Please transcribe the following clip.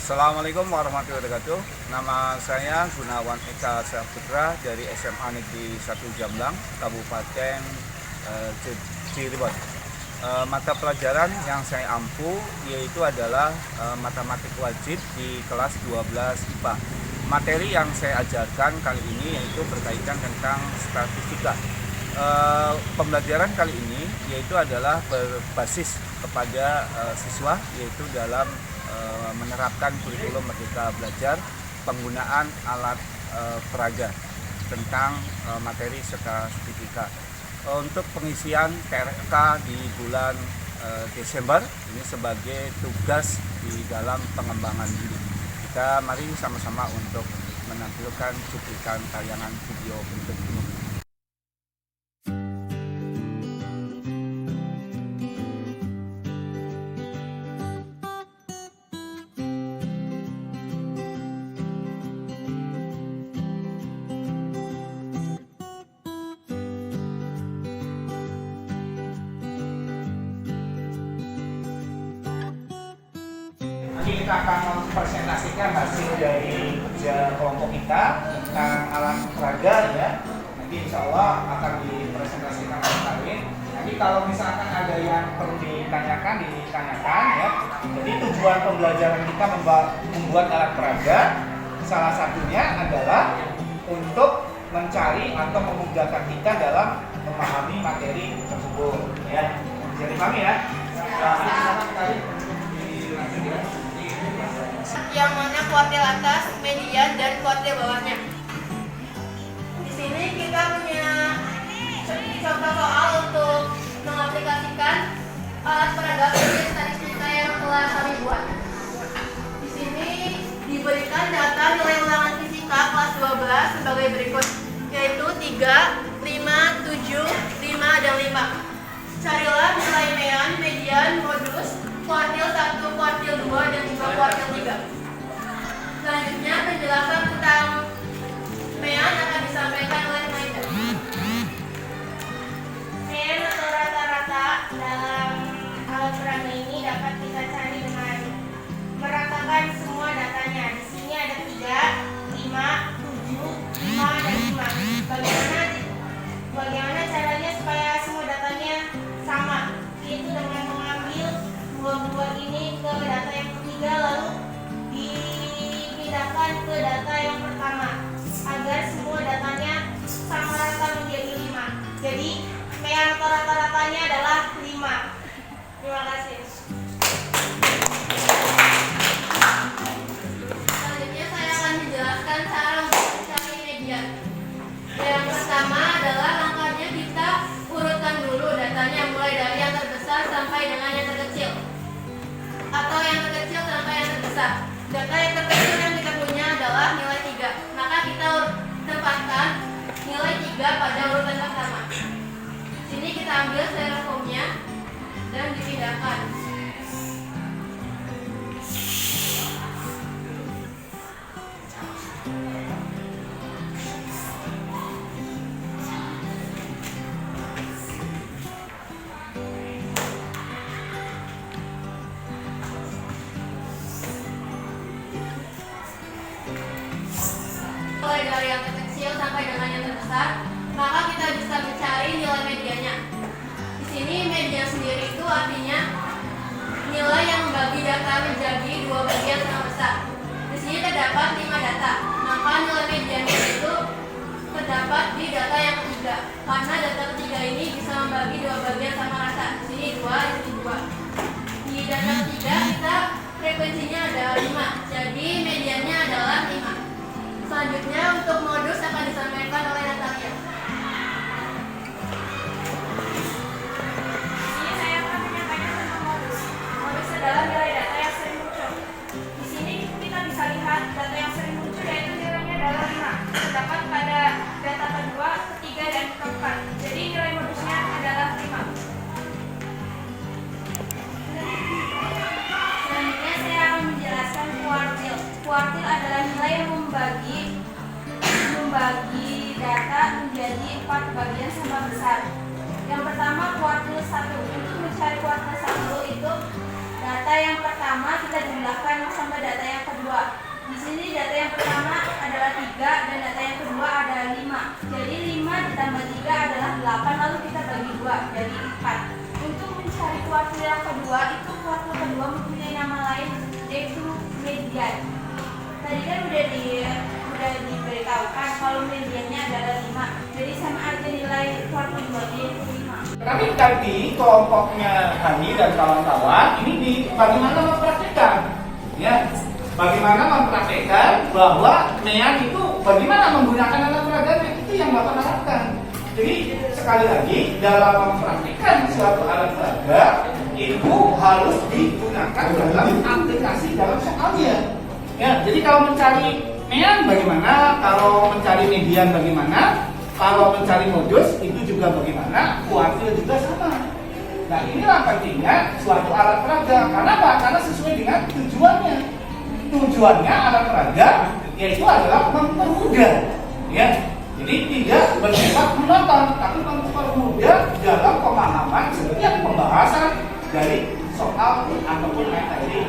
Assalamualaikum warahmatullahi wabarakatuh. Nama saya Gunawan Eka Saputra dari SMA Negeri 1 Jamblang, Kabupaten Cirebon. Mata pelajaran yang saya ampu yaitu adalah matematik wajib di kelas 12 IPA. Materi yang saya ajarkan kali ini yaitu berkaitan tentang statistika. Pembelajaran kali ini yaitu adalah berbasis kepada siswa, yaitu dalam menerapkan kurikulum Merdeka Belajar, penggunaan alat peraga tentang materi statistika. Untuk pengisian TRK di bulan Desember ini sebagai tugas di dalam pengembangan diri. Kita mari sama-sama untuk menampilkan cuplikan tayangan video berikut ini. Nanti kita akan mempresentasikan hasil dari kerja kelompok kita tentang alat peraga ya. Nanti insya Allah akan dipresentasikan oleh kalian. Nanti kalau misalkan ada yang perlu ditanyakan ya. Jadi tujuan pembelajaran kita membuat alat peraga salah satunya adalah untuk mencari atau memudahkan kita dalam memahami materi tersebut ya. Bisa dipahami ya. Yang mana kuartil atas, median, dan kuartil bawahnya. Di sini kita punya contoh soal untuk mengaplikasikan alat peraga statistika yang telah kami buat. Di sini diberikan data nilai ulangan fisika kelas 12 sebagai berikut, yaitu 3, 5, 7, 5, dan 5. Carilah nilai mean, median, modus, kuartil 1, kuartil 2, dan juga kuartil 3. Selanjutnya penjelasan tentang mean akan disampaikan oleh Maida. Mean atau rata-rata dalam alat peraga ini dapat kita cari dengan meratakan semua datanya. Di sini ada 3, 5, 7, 5, dan 5. Bagaimana caranya supaya semua datanya sama? Yaitu dengan mengambil buah-buah ini ke data yang ketiga lalu dipindahkan ke data yang pertama agar semua datanya sama rata menjadi 5. Jadi mean atau rata-ratanya adalah 5. Terima kasih. Selanjutnya saya akan menjelaskan cara mencari median. Yang pertama adalah langkahnya kita urutkan dulu datanya mulai dari yang terbesar sampai dengan yang terkecil, atau yang terkecil sampai yang terbesar. Data yang terkecil yang kita punya adalah nilai 3, maka kita tempatkan nilai 3 pada urutan pertama. Sini kita ambil styrofoamnya dan dipindahkan. Mulai dari yang terkecil sampai dengan yang terbesar, maka kita bisa mencari nilai mediannya. Di sini median sendiri itu artinya nilai yang membagi data menjadi dua bagian sama besar. Di sini terdapat 5 data, maka nilai mediannya itu terdapat di data yang ketiga. Karena data ketiga ini bisa membagi dua bagian sama rata. Di sini 2, di sini 2. Di data ketiga kita frekuensinya ada 5, jadi mediannya adalah 5. Selanjutnya untuk modus akan disampaikan oleh Natalia. Ini saya akan menyampaikan tentang modus. Modus adalah nilai data yang sering muncul. Di sini kita bisa lihat data yang sering muncul yaitu nilainya adalah 5. Terdapat pada data kedua, ketiga, dan keempat. Jadi nilai modusnya adalah 5. Selanjutnya saya akan menjelaskan kuartil. Kuartil adalah nilai yang membagi data menjadi 4 bagian sama besar. Yang pertama kuartil 1. Untuk mencari kuartil 1 itu data yang pertama kita jumlahkan sama data yang kedua median. Tadi kan udah diberitahukan kalau mediannya adalah 5. Jadi sama arti nilai 42 yaitu 5. Tapi tadi kelompoknya Hani dan kawan-kawan ini bagaimana mempraktikkan, ya, bagaimana mempraktikkan bahwa mean itu bagaimana menggunakan alat peraganya, itu yang Bapak harapkan. Jadi sekali lagi dalam mempraktikkan suatu alat peraga itu harus digunakan dalam aplikasi dalam soalnya. Ya, jadi kalau mencari mean bagaimana, kalau mencari median bagaimana, kalau mencari modus itu juga bagaimana, kuartil juga sama. Nah inilah pentingnya suatu alat peraga. Karena apa? Karena sesuai dengan tujuannya. Tujuannya alat peraga yaitu adalah mempermudah, ya. Jadi tidak bersifat menonton, tapi mempermudah dalam pemahaman setiap pembahasan dari soal ataupun materi.